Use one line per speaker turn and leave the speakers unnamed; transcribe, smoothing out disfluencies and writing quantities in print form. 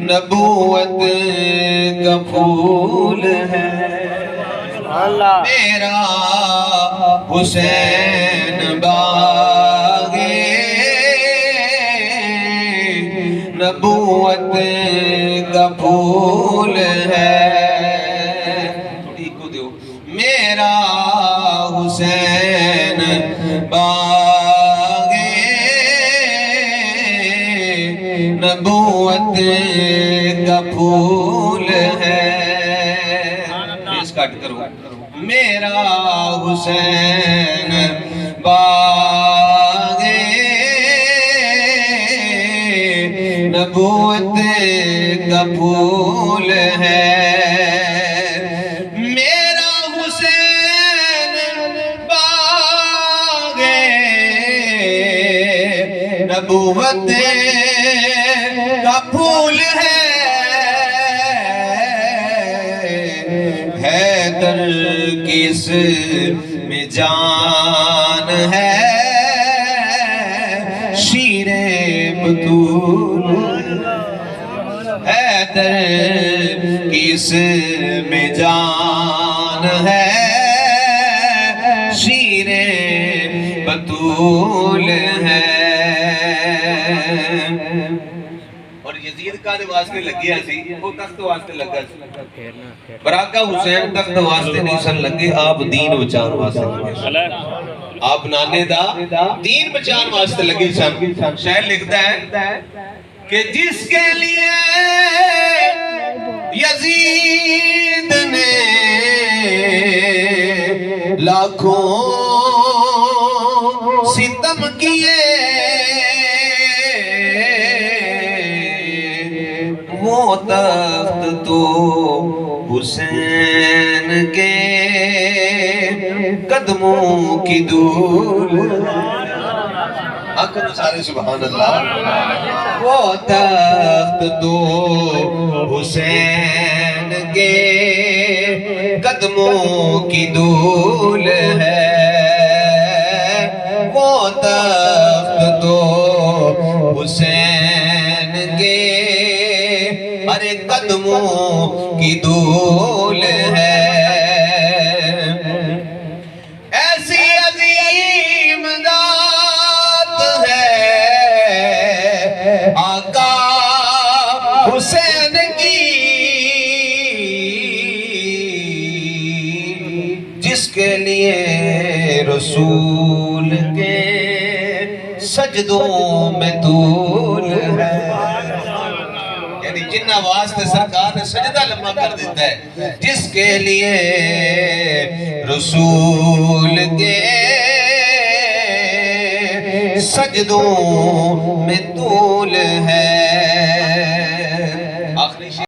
नबूवत का फूल है। मेरा हुसैन बागे नबूवत का फूल है। मेरा हुसैन बागे नबूवत का फूल है। काट करो। मेरा हुसैन बागे नबूवत का फूल है। मेरा हुसैन बागे नबूवत का फूल है। हैदर किस में जान है शीरे बतूल। हैदर किस में जान है शीरे बतूल है। और यजीद का वास्ते लगे सी वो तख्त वास्ते लगा सी। बराका हुसैन तख्त वास्ते नहीं सन लगे, आप दीन बचाने वास्ते लगे। आप नाने दा दीन बचाने वास्ते लगे सन। शायर लिखता है कि जिसके लिए यजीद ने लाखों सितम किए वो तख्त तो हुसैन के कदमों की धूल। आखिर सारे सुभान अल्लाह। वो तख्त तो हुसैन के कदमों की धूल है। वो तख्त तो हुसैन के अरे कदमों की धूल है। ऐसी अजीम जात है आका हुसैन की जिसके लिए रसूल के सजदों में तूल है। जिन्ना वास्ते सरकार ने सजदा लम्मा कर देता है, जिसके लिए रसूल के सजदों में तूल है।